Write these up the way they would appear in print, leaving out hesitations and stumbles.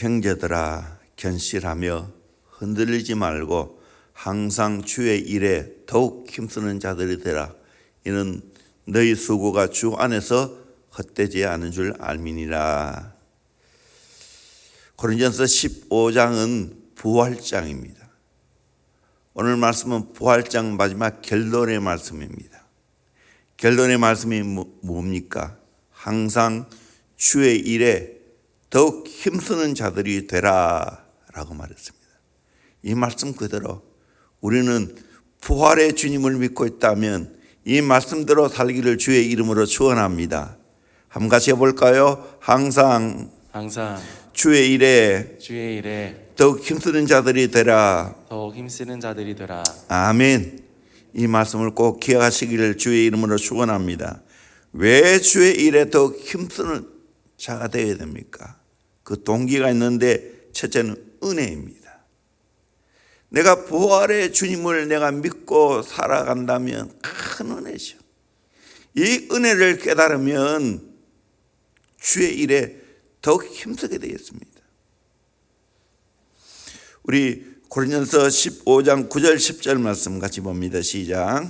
형제들아, 견실하며 흔들리지 말고 항상 주의 일에 더욱 힘쓰는 자들이 되라. 이는 너희 수고가 주 안에서 헛되지 않은 줄 알미니라. 고린도전서 15장은 부활장입니다. 오늘 말씀은 부활장 마지막 결론의 말씀입니다. 결론의 말씀이 뭡니까? 항상 주의 일에 더욱 힘쓰는 자들이 되라 라고 말했습니다. 이 말씀 그대로 우리는 부활의 주님을 믿고 있다면 이 말씀대로 살기를 주의 이름으로 축원합니다. 한번 같이 해볼까요? 항상 주의 일에 더욱 힘쓰는 자들이 되라. 아멘. 이 말씀을 꼭 기억하시기를 주의 이름으로 축원합니다. 왜 주의 일에 더욱 힘쓰는 자가 되어야 됩니까? 그 동기가 있는데 첫째는 은혜입니다. 내가 부활의 주님을 내가 믿고 살아간다면 큰 은혜죠. 이 은혜를 깨달으면 주의 일에 더욱 힘쓰게 되겠습니다. 우리 고린도전서 15장 9절 10절 말씀 같이 봅니다. 시작.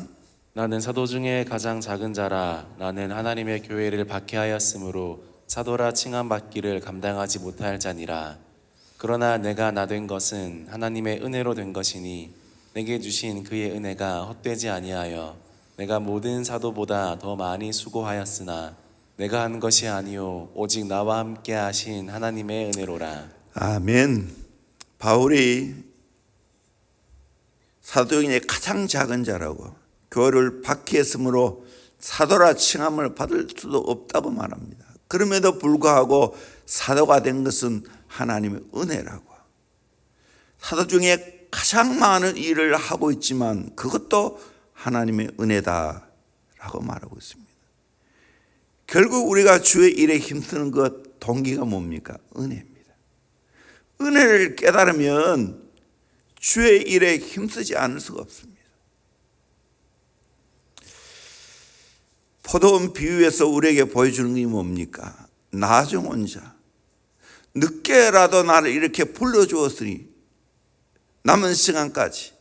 나는 사도 중에 가장 작은 자라. 나는 하나님의 교회를 박해하였으므로 사도라 칭함받기를 감당하지 못할 자니라. 그러나 내가 나 된 것은 하나님의 은혜로 된 것이니 내게 주신 그의 은혜가 헛되지 아니하여 내가 모든 사도보다 더 많이 수고하였으나 내가 한 것이 아니요 오직 나와 함께 하신 하나님의 은혜로라. 아멘. 바울이 사도 중에 가장 작은 자라고 교회를 박해했으므로 사도라 칭함을 받을 수도 없다고 말합니다. 그럼에도 불구하고 사도가 된 것은 하나님의 은혜라고. 사도 중에 가장 많은 일을 하고 있지만 그것도 하나님의 은혜다라고 말하고 있습니다. 결국 우리가 주의 일에 힘쓰는 것 동기가 뭡니까? 은혜입니다. 은혜를 깨달으면 주의 일에 힘쓰지 않을 수가 없습니다. 포도원 비유에서 우리에게 보여주는 게 뭡니까? 나중 온 자. 늦게라도 나를 이렇게 불러주었으니 남은 시간까지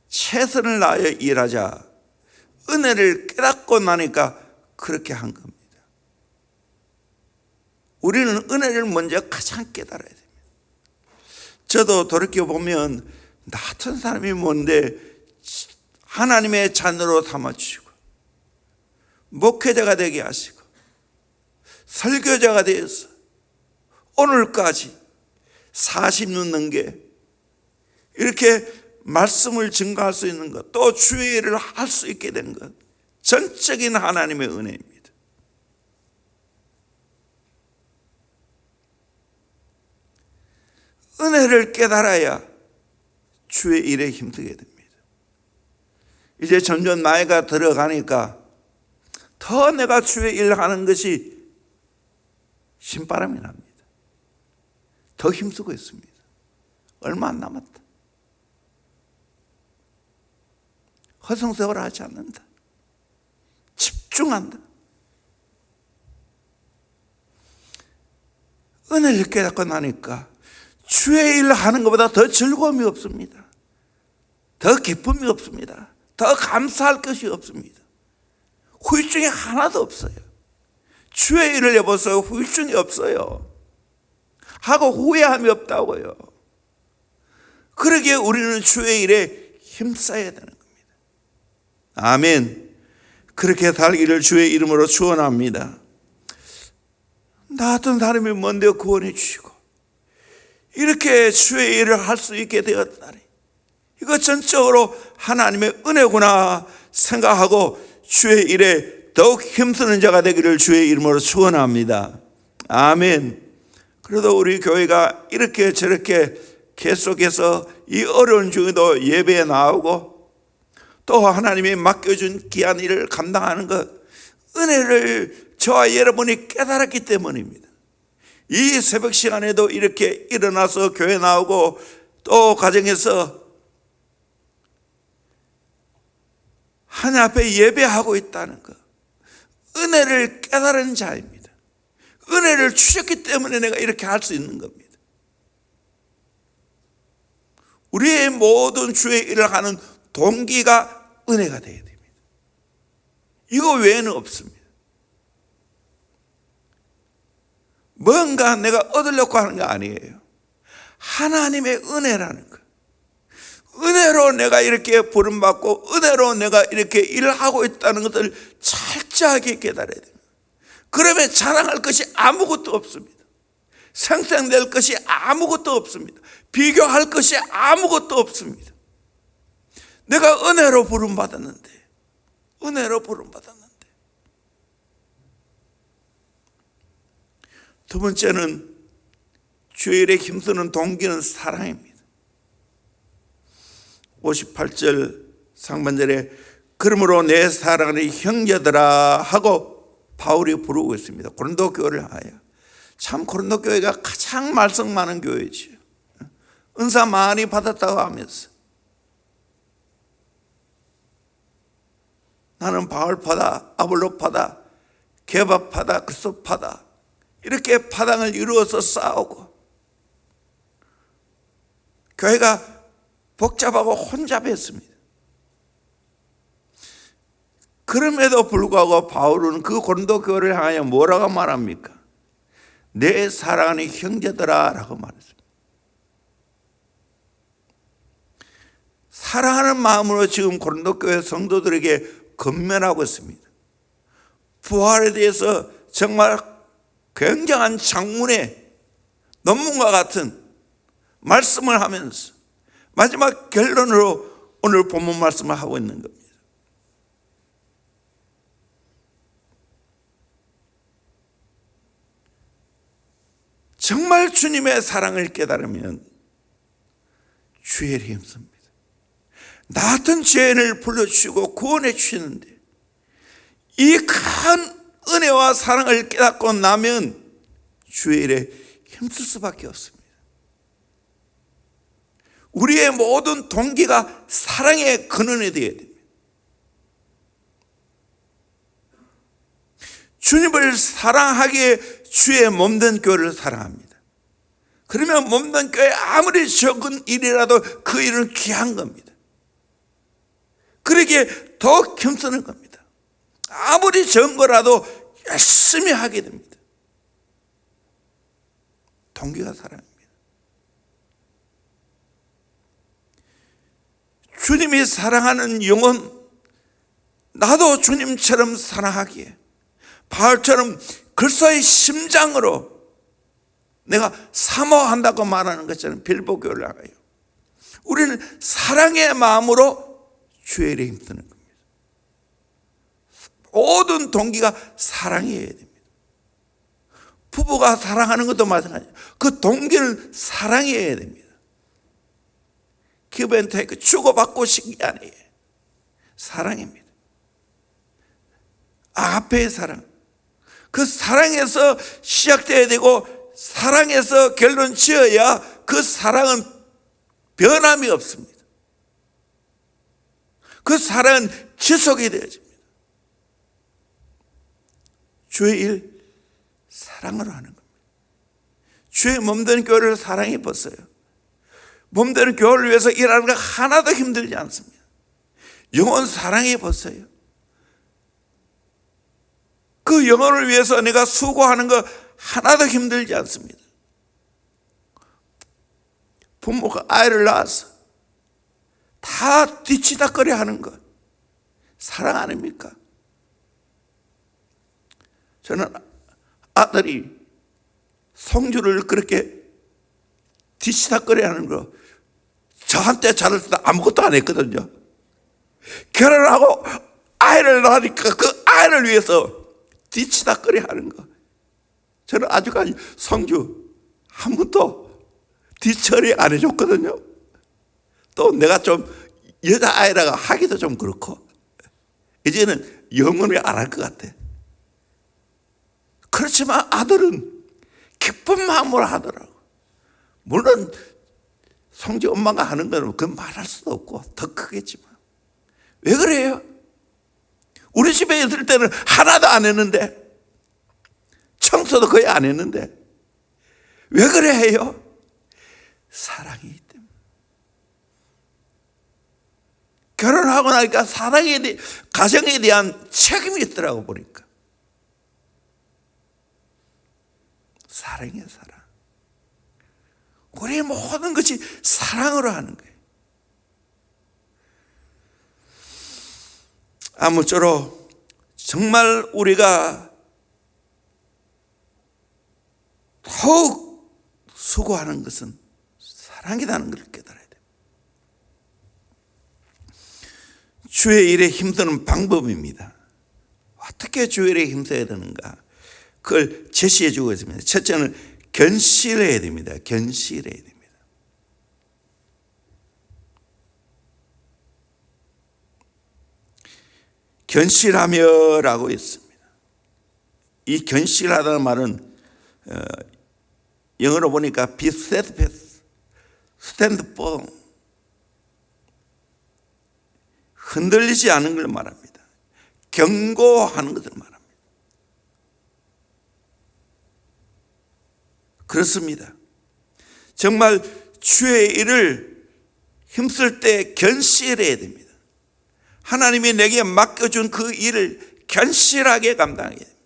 최선을 다하여 일하자. 은혜를 깨닫고 나니까 그렇게 한 겁니다. 우리는 은혜를 먼저 가장 깨달아야 됩니다. 저도 돌이켜보면 나 같은 사람이 뭔데 하나님의 자녀로 삼아주시고 목회자가 되게 하시고 설교자가 되어서 오늘까지 40년 넘게 이렇게 말씀을 증거할 수 있는 것, 또 주의 일을 할 수 있게 된 것, 전적인 하나님의 은혜입니다. 은혜를 깨달아야 주의 일에 힘쓰게 됩니다. 이제 점점 나이가 들어가니까 더 내가 주의 일을 하는 것이 신바람이 납니다. 더 힘쓰고 있습니다. 얼마 안 남았다. 허송세월 하지 않는다. 집중한다. 은혜를 깨닫고 나니까 주의 일을 하는 것보다 더 즐거움이 없습니다. 더 기쁨이 없습니다. 더 감사할 것이 없습니다. 후유증이 하나도 없어요. 주의 일을 해보세요. 후유증이 없어요. 하고 후회함이 없다고요. 그러기에 우리는 주의 일에 힘써야 되는 겁니다. 아멘. 그렇게 살기를 주의 이름으로 축원합니다. 나 같은 사람이 뭔데 구원해 주시고 이렇게 주의 일을 할 수 있게 되었다니 이거 전적으로 하나님의 은혜구나 생각하고 주의 일에 더욱 힘쓰는 자가 되기를 주의 이름으로 축원합니다. 아멘. 그래도 우리 교회가 이렇게 저렇게 계속해서 이 어려운 중에도 예배에 나오고 또 하나님이 맡겨준 귀한 일을 감당하는 것, 은혜를 저와 여러분이 깨달았기 때문입니다. 이 새벽 시간에도 이렇게 일어나서 교회 나오고 또 가정에서 하나님 앞에 예배하고 있다는 것, 은혜를 깨달은 자입니다. 은혜를 주셨기 때문에 내가 이렇게 할 수 있는 겁니다. 우리의 모든 주의 일을 하는 동기가 은혜가 되어야 됩니다. 이거 외에는 없습니다. 뭔가 내가 얻으려고 하는 거 아니에요. 하나님의 은혜라는 거. 은혜로 내가 이렇게 부름받고 은혜로 내가 이렇게 일을 하고 있다는 것을 철저하게 깨달아야 됩니다. 그러면 자랑할 것이 아무것도 없습니다. 생생될 것이 아무것도 없습니다. 비교할 것이 아무것도 없습니다. 내가 은혜로 부름받았는데, 두 번째는 주일에 힘쓰는 동기는 사랑입니다. 58절 상반절에 그러므로 내 사랑하는 형제들아 하고 바울이 부르고 있습니다. 고린도 교회를 하여. 참 고린도 교회가 가장 말썽 많은 교회지요. 은사 많이 받았다고 하면서 나는 바울파다, 아볼로파다, 게바파다, 그리스도파다 이렇게 파당을 이루어서 싸우고 교회가 복잡하고 혼잡했습니다. 그럼에도 불구하고 바울은 그 고린도 교회를 향하여 뭐라고 말합니까? 내 사랑하는 형제들아 라고 말했습니다. 사랑하는 마음으로 지금 고린도 교회 성도들에게 건면하고 있습니다. 부활에 대해서 정말 굉장한 장문의 논문과 같은 말씀을 하면서 마지막 결론으로 오늘 본문 말씀을 하고 있는 겁니다. 정말 주님의 사랑을 깨달으면 주의를 힘씁니다. 나 같은 죄인을 불러주시고 구원해 주시는데 이 큰 은혜와 사랑을 깨닫고 나면 주의 일에 힘쓸 수밖에 없습니다. 우리의 모든 동기가 사랑의 근원이 되어야 됩니다. 주님을 사랑하기에 주의 몸된 교회를 사랑합니다. 그러면 몸된 교회 아무리 적은 일이라도 그 일은 귀한 겁니다. 그러기에 더욱 힘쓰는 겁니다. 아무리 적은 거라도 열심히 하게 됩니다. 동기가 사랑입니다. 주님이 사랑하는 영혼, 나도 주님처럼 사랑하기에 바울처럼 그리스도의 심장으로 내가 사모한다고 말하는 것처럼 빌보 교회를 하여 우리는 사랑의 마음으로 주의 일에 힘쓰는 겁니다. 모든 동기가 사랑이어야 됩니다. 부부가 사랑하는 것도 마찬가지예요. 그 동기는 사랑이어야 됩니다. 기브 앤 테이크, 주고받고 싶은 게 아니에요. 사랑입니다. 아가페의 사랑. 그 사랑에서 시작돼야 되고 사랑에서 결론 지어야 그 사랑은 변함이 없습니다. 그 사랑은 지속이 되어집니다. 주의 일 사랑으로 하는 겁니다. 주의 몸된 교회를 사랑해 보세요. 몸된 교회를 위해서 일하는 거 하나도 힘들지 않습니다. 영혼 사랑해 보세요. 그 영혼을 위해서 내가 수고하는 거 하나도 힘들지 않습니다. 부모가 아이를 낳아서 다 뒤치다거려 하는 것 사랑 아닙니까? 저는 아들이 성주를 그렇게 뒤치다거려 하는 거 저한테 잘할 때 아무것도 안 했거든요. 결혼하고 아이를 낳으니까 그 아이를 위해서 뒤치다거려 하는 거 저는 아직까지 성주 한 번도 뒤처리 안 해줬거든요. 또 내가 좀 여자아이라가 하기도 좀 그렇고 이제는 영원히 안 할 것 같아. 그렇지만 아들은 기쁜 마음으로 하더라고. 물론 성주 엄마가 하는 거는 그건 말할 수도 없고 더 크겠지만 왜 그래요? 우리 집에 있을 때는 하나도 안 했는데 청소도 거의 안 했는데 왜 그래 해요? 사랑이기 때문에. 결혼하고 나니까 가정에 대한 책임이 있더라고 보니까. 사랑이에요, 사랑. 우리의 모든 것이 사랑으로 하는 거예요. 아무쪼록 정말 우리가 더욱 수고하는 것은 사랑이라는 걸 깨달아야 돼요. 주의 일에 힘쓰는 방법입니다. 어떻게 주의 일에 힘써야 되는가? 그걸 제시해 주고 있습니다. 첫째는 견실해야 됩니다. 견실해야 됩니다. 견실하며라고 있습니다. 이 견실하다는 말은 영어로 보니까 be steadfast, stand firm, 흔들리지 않은 걸 말합니다. 견고하는 것을 말합니다. 그렇습니다. 정말 주의 일을 힘쓸 때 견실해야 됩니다. 하나님이 내게 맡겨준 그 일을 견실하게 감당해야 됩니다.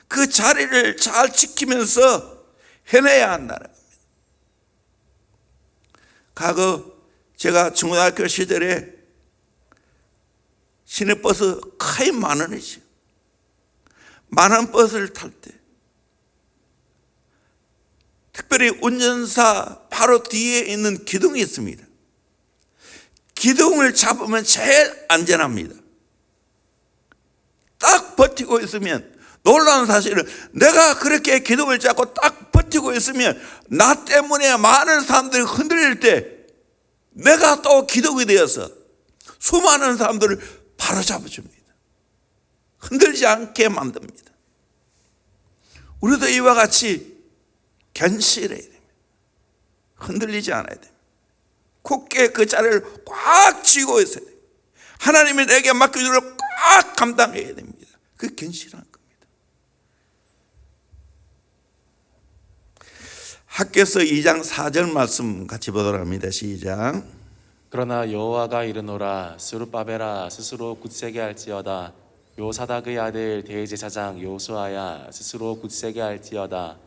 그 자리를 잘 지키면서 해내야 한다는 겁니다. 과거 제가 중고등학교 시절에 시내버스 거의 10,000원이죠. 10,000원 버스를 탈 때 특별히 운전사 바로 뒤에 있는 기둥이 있습니다. 기둥을 잡으면 제일 안전합니다. 딱 버티고 있으면, 놀라운 사실은 내가 그렇게 기둥을 잡고 딱 버티고 있으면 나 때문에 많은 사람들이 흔들릴 때 내가 또 기둥이 되어서 수많은 사람들을 바로잡아줍니다. 흔들지 않게 만듭니다. 우리도 이와 같이 견실해야 됩니다. 흔들리지 않아야 됩니다. 굳게 그 자리를 꽉 쥐고 있어야 됩니다. 하나님이 내게 맡겨준 걸 꽉 감당해야 됩니다. 그게 견실한 겁니다. 학개서 2장 4절 말씀 같이 보도록 합니다. 시작. 그러나 여호와가 이르노라 스룹바벨아 스스로 굳세게 할지어다 요사닥의 아들 대제사장 요수아야 스스로 굳세게 할지어다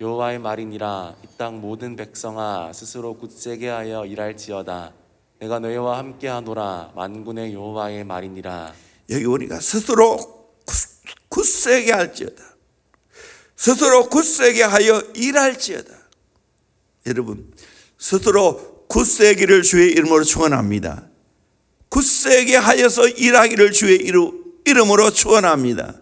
여호와의 말이니라 이 땅 모든 백성아 스스로 굳세게 하여 일할지어다 내가 너희와 함께하노라 만군의 여호와의 말이니라. 여기 우리가 스스로 굳세게 할지어다, 스스로 굳세게 하여 일할지어다. 여러분, 스스로 굳세기를 주의 이름으로 축원합니다. 굳세게 하여서 일하기를 주의 이름으로 축원합니다.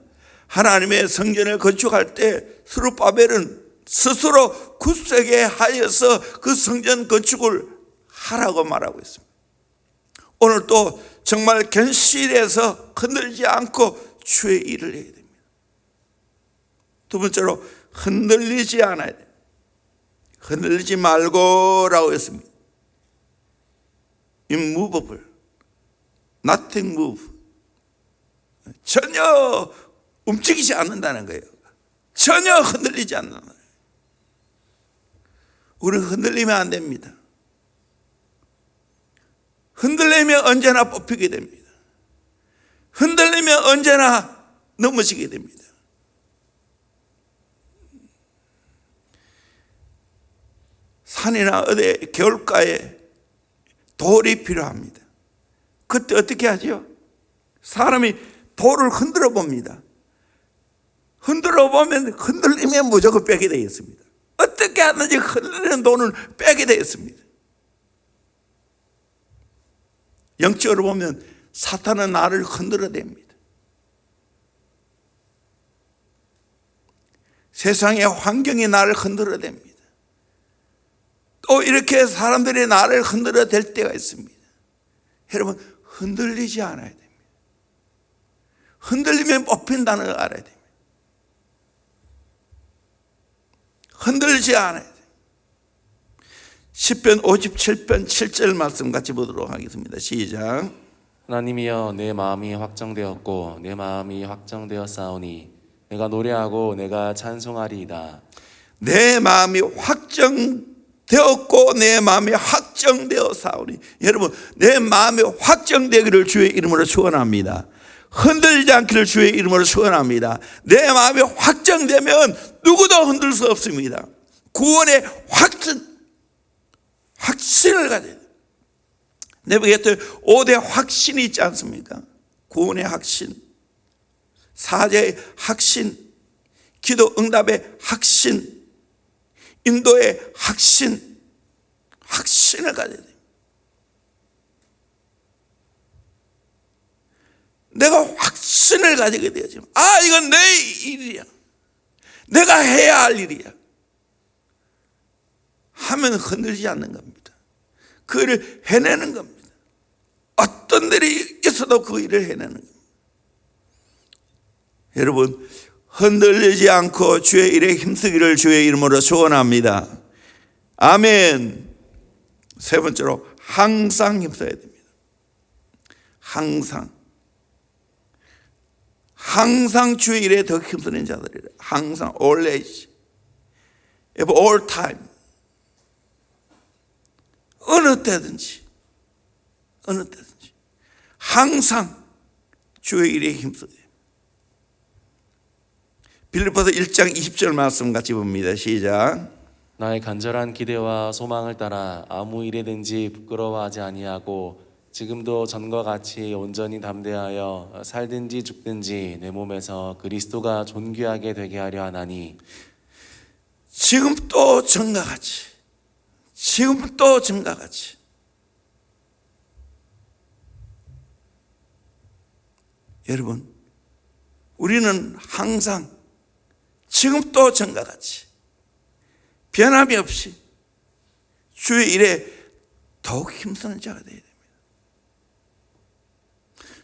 하나님의 성전을 건축할 때 스룹바벨은 스스로 굳세게 하여서 그 성전 건축을 하라고 말하고 있습니다. 오늘 또 정말 견실해서 흔들지 않고 주의 일을 해야 됩니다. 두 번째로 흔들리지 않아야 됩니다. 흔들리지 말고라고 했습니다. immovable, nothing move. 전혀 움직이지 않는다는 거예요. 전혀 흔들리지 않는다는 거예요. 우리는 흔들리면 안 됩니다. 흔들리면 언제나 뽑히게 됩니다. 흔들리면 언제나 넘어지게 됩니다. 산이나 어디 겨울가에 돌이 필요합니다. 그때 어떻게 하죠? 사람이 돌을 흔들어 봅니다. 흔들어 보면 흔들리면 무조건 빼게 되어 있습니다. 어떻게 하든지 흔들리는 돌은 빼게 되어 있습니다. 영적으로 보면 사탄은 나를 흔들어댑니다. 세상의 환경이 나를 흔들어댑니다. 또 이렇게 사람들이 나를 흔들어댈 때가 있습니다. 여러분, 흔들리지 않아야 됩니다. 흔들리면 뽑힌다는 걸 알아야 됩니다. 흔들리지 않아야 돼요. 시편 57편 7절 말씀 같이 보도록 하겠습니다. 시작. 하나님이여 내 마음이 확정되었고 내 마음이 확정되었사오니 내가 노래하고 내가 찬송하리이다. 내 마음이 확정되었고 되었고 내 마음에 확정되어 사오니. 여러분, 내 마음에 확정되기를 주의 이름으로 축원합니다. 흔들리지 않기를 주의 이름으로 축원합니다. 내 마음에 확정되면 누구도 흔들 수 없습니다. 구원의 확신을 가져야 돼요. 내부에도 5대 확신이 있지 않습니까? 구원의 확신, 사죄의 확신, 기도 응답의 확신, 인도의 확신을 가져야 돼요. 내가 확신을 가지게 되어지면, 이건 내 일이야, 내가 해야 할 일이야 하면 흔들리지 않는 겁니다. 그 일을 해내는 겁니다. 어떤 일이 있어도 그 일을 해내는 겁니다. 여러분, 흔들리지 않고 주의 일에 힘쓰기를 주의 이름으로 축원합니다. 아멘. 세 번째로, 항상 힘써야 됩니다. 항상 주의 일에 더 힘쓰는 자들이라. 항상, always, all time, 어느 때든지 항상 주의 일에 힘써야 돼요. 빌립보서 1장 20절 말씀 같이 봅니다. 시작. 나의 간절한 기대와 소망을 따라 아무 일에든지 부끄러워하지 아니하고 지금도 전과 같이 온전히 담대하여 살든지 죽든지 내 몸에서 그리스도가 존귀하게 되게 하려 하나니. 지금 또 전과 같이 여러분, 우리는 항상 지금 또 전과 같이 변함이 없이 주의 일에 더욱 힘쓰는 자가 되어야 됩니다.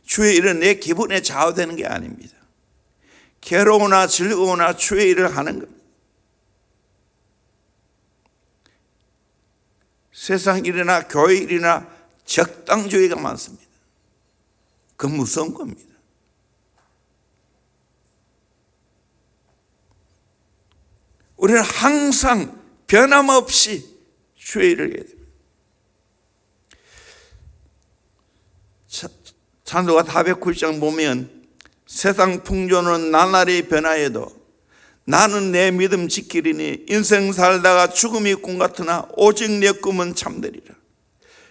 주의 일은 내 기분에 좌우되는 게 아닙니다. 괴로우나 즐거우나 주의 일을 하는 겁니다. 세상 일이나 교회 일이나 적당주의가 많습니다. 그건 무서운 겁니다. 우리는 항상 변함없이 주의 일을 해야 됩니다. 찬송가 490장 보면 세상 풍조는 나날이 변화해도 나는 내 믿음 지키리니 인생 살다가 죽음이 꿈 같으나 오직 내 꿈은 참되리라.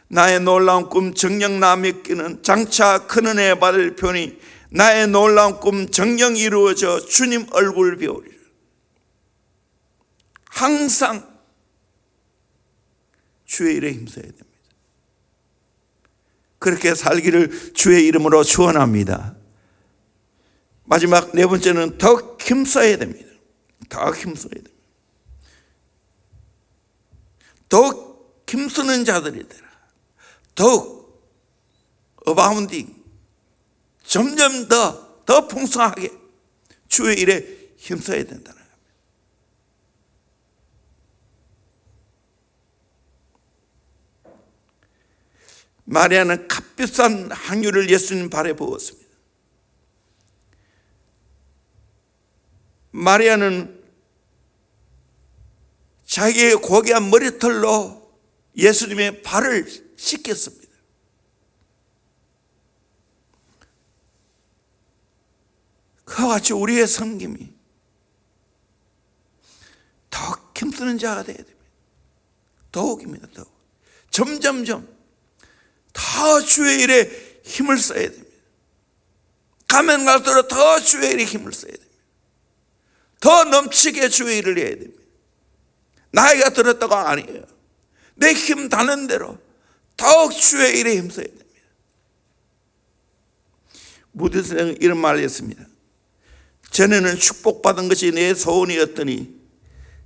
나의 놀라운 꿈 정녕 나 믿기는 장차 큰 은혜 받을 표니 나의 놀라운 꿈 정녕 이루어져 주님 얼굴 배우리라. 항상 주의 일에 힘써야 됩니다. 그렇게 살기를 주의 이름으로 축원합니다. 마지막 네 번째는 더 힘써야 됩니다. 더 힘써야 됩니다. 더욱 힘쓰는 자들이 되라. 더욱 어바운딩, 점점 더 풍성하게 주의 일에 힘써야 된다는 겁니다. 마리아는 값비싼 향유를 예수님 발에 부었습니다. 마리아는 자기의 고귀한 머리털로 예수님의 발을 씻겼습니다. 그와 같이 우리의 섬김이 더욱 힘쓰는 자가 되어야 됩니다. 더욱입니다. 더욱. 점점점 더 주의 일에 힘을 써야 됩니다. 가면 갈수록 더 주의 일에 힘을 써야 됩니다. 더 넘치게 주의 일을 해야 됩니다. 나이가 들었다고 아니에요. 내 힘 닿는 대로 더욱 주의 일에 힘써야 됩니다. 무드 선생은 이런 말을 했습니다. 전에는 축복받은 것이 내 소원이었더니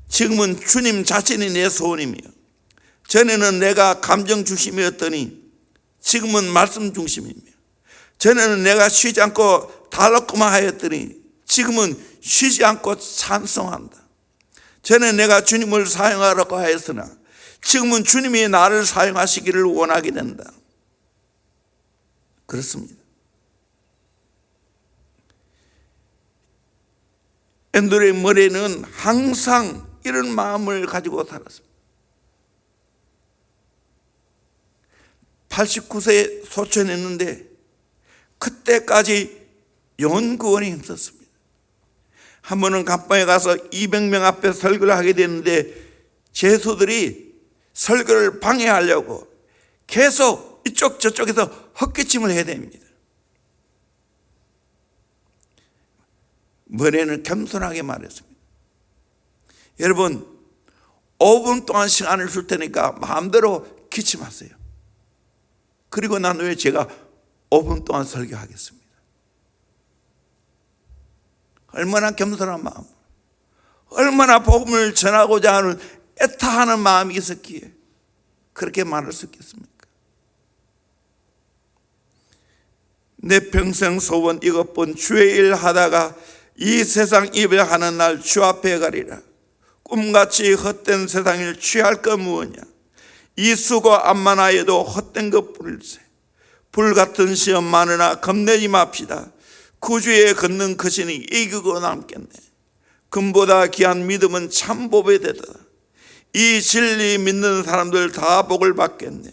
지금은 주님 자신이 내 소원이며, 전에는 내가 감정 중심이었더니 지금은 말씀 중심이며, 전에는 내가 쉬지 않고 달라고만 하였더니 지금은 쉬지 않고 찬송한다. 전에 내가 주님을 사용하라고 하였으나 지금은 주님이 나를 사용하시기를 원하게 된다. 그렇습니다. 앤드레 머레이는 항상 이런 마음을 가지고 살았습니다. 89세에 소천했는데 그때까지 연구원에 힘썼습니다. 한 번은 감방에 가서 200명 앞에 설교를 하게 됐는데 제수들이 설교를 방해하려고 계속 이쪽 저쪽에서 헛기침을 해야 됩니다. 머리는 겸손하게 말했습니다. 여러분, 5분 동안 시간을 줄 테니까 마음대로 기침하세요. 그리고 난 후에 제가 5분 동안 설교하겠습니다. 얼마나 겸손한 마음, 얼마나 복음을 전하고자 하는 애타하는 마음이 있었기에 그렇게 말할 수 있겠습니까? 내 평생 소원 이것뿐, 주의 일 하다가 이 세상 예배하는 날 주 앞에 가리라. 꿈같이 헛된 세상을 취할 것 무엇냐. 이 수고 암만하여도 헛된 것뿐일세. 불같은 시험 많으나 겁내지 맙시다. 구주에 걷는 것이니 이기고 남겠네. 금보다 귀한 믿음은 참 복이 되도다. 이 진리 믿는 사람들 다 복을 받겠네.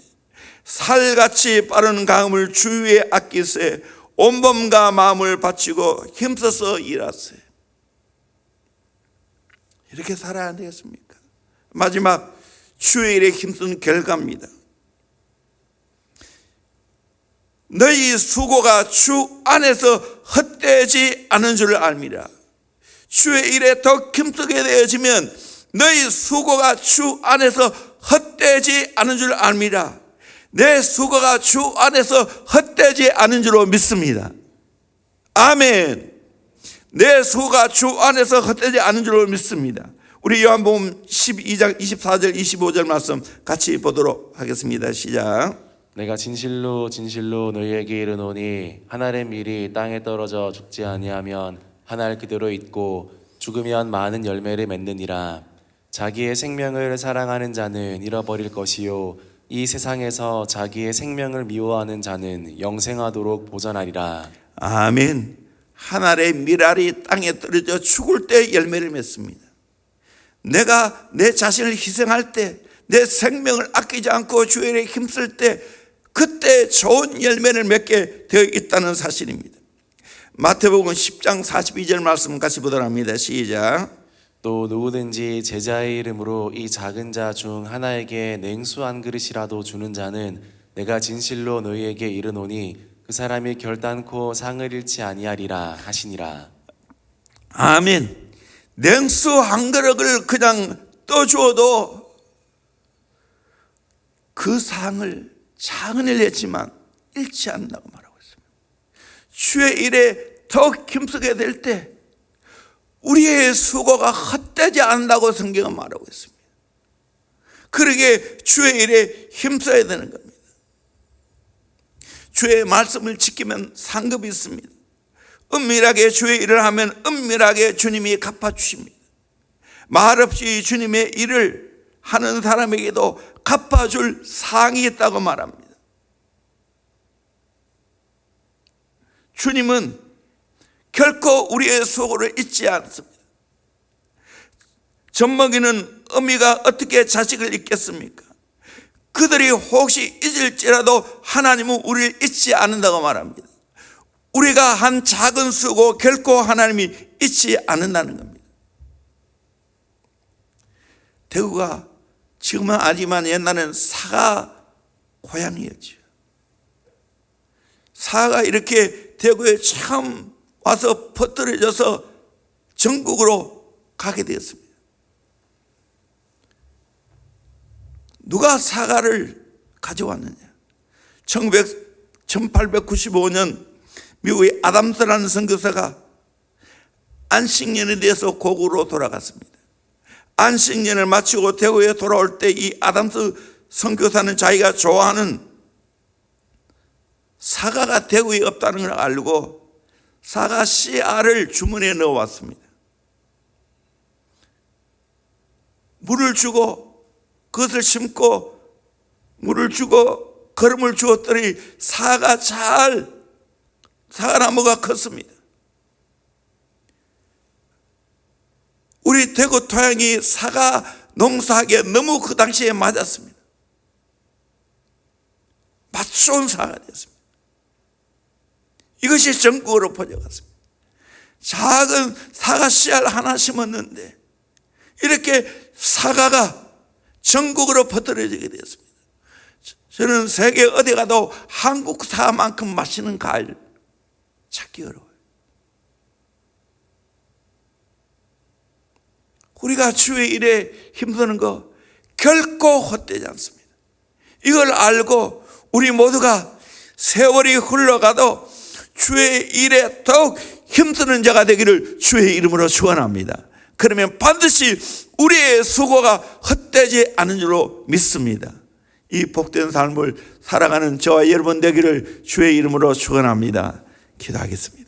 살같이 빠른 강음을 주위에 아끼세. 온몸과 마음을 바치고 힘써서 일하세. 이렇게 살아야 되겠습니까? 마지막 주의 일에 힘쓴 결과입니다. 너희 수고가 주 안에서 헛되지 않은 줄 알미라. 주의 일에 더 힘쓰게 되어지면 너희 수고가 주 안에서 헛되지 않은 줄 알미라. 내 수고가 주 안에서 헛되지 않은 줄로 믿습니다. 아멘. 내 수고가 주 안에서 헛되지 않은 줄로 믿습니다. 우리 요한복음 12장 24절 25절 말씀 같이 보도록 하겠습니다. 시작. 내가 진실로 진실로 너희에게 이르노니 한 알의 밀이 땅에 떨어져 죽지 아니하면 한 알 그대로 있고 죽으면 많은 열매를 맺느니라. 자기의 생명을 사랑하는 자는 잃어버릴 것이요 이 세상에서 자기의 생명을 미워하는 자는 영생하도록 보전하리라. 아멘. 한 알의 밀알이 땅에 떨어져 죽을 때 열매를 맺습니다. 내가 내 자신을 희생할 때, 내 생명을 아끼지 않고 주의 일에 힘쓸 때 그때 좋은 열매를 맺게 되어 있다는 사실입니다. 마태복음 10장 42절 말씀 같이 보도록 합니다. 시작. 또 누구든지 제자의 이름으로 이 작은 자 중 하나에게 냉수 한 그릇이라도 주는 자는 내가 진실로 너희에게 이르노니 그 사람이 결단코 상을 잃지 아니하리라 하시니라. 아멘. 냉수 한 그릇을 그냥 떠주어도 그 상을 작은 일 했지만 잃지 않는다고 말하고 있습니다. 주의 일에 더 힘쓰게 될 때 우리의 수고가 헛되지 않는다고 성경은 말하고 있습니다. 그러게 주의 일에 힘써야 되는 겁니다. 주의 말씀을 지키면 상급이 있습니다. 은밀하게 주의 일을 하면 은밀하게 주님이 갚아주십니다. 말없이 주님의 일을 하는 사람에게도 갚아줄 상이 있다고 말합니다. 주님은 결코 우리의 수고를 잊지 않습니다. 젖먹이는 어미가 어떻게 자식을 잊겠습니까? 그들이 혹시 잊을지라도 하나님은 우리를 잊지 않는다고 말합니다. 우리가 한 작은 수고 결코 하나님이 잊지 않는다는 겁니다. 대구가 지금은 아니지만 옛날에는 사과 고향이었죠. 사과가 이렇게 대구에 처음 와서 퍼뜨려져서 전국으로 가게 되었습니다. 누가 사과를 가져왔느냐? 1895년 미국의 아담스라는 선교사가 안식년에 대해서 고국으로 돌아갔습니다. 안식년을 마치고 대구에 돌아올 때 이 아담스 선교사는 자기가 좋아하는 사과가 대구에 없다는 걸 알고 사과 씨알을 주머니에 넣어왔습니다. 물을 주고 그것을 심고 물을 주고 거름을 주었더니 사과나무가 컸습니다. 우리 대구 토양이 사과 농사하기에 너무 그 당시에 맞았습니다. 맛 좋은 사과가 되었습니다. 이것이 전국으로 퍼져갔습니다. 작은 사과 씨알 하나 심었는데 이렇게 사과가 전국으로 퍼뜨려지게 되었습니다. 저는 세계 어디 가도 한국 사과만큼 맛있는 과일 찾기 어려워요. 우리가 주의 일에 힘쓰는 거 결코 헛되지 않습니다. 이걸 알고 우리 모두가 세월이 흘러가도 주의 일에 더욱 힘쓰는 자가 되기를 주의 이름으로 축원합니다. 그러면 반드시 우리의 수고가 헛되지 않은 줄로 믿습니다. 이 복된 삶을 살아가는 저와 여러분 되기를 주의 이름으로 축원합니다. 기도하겠습니다.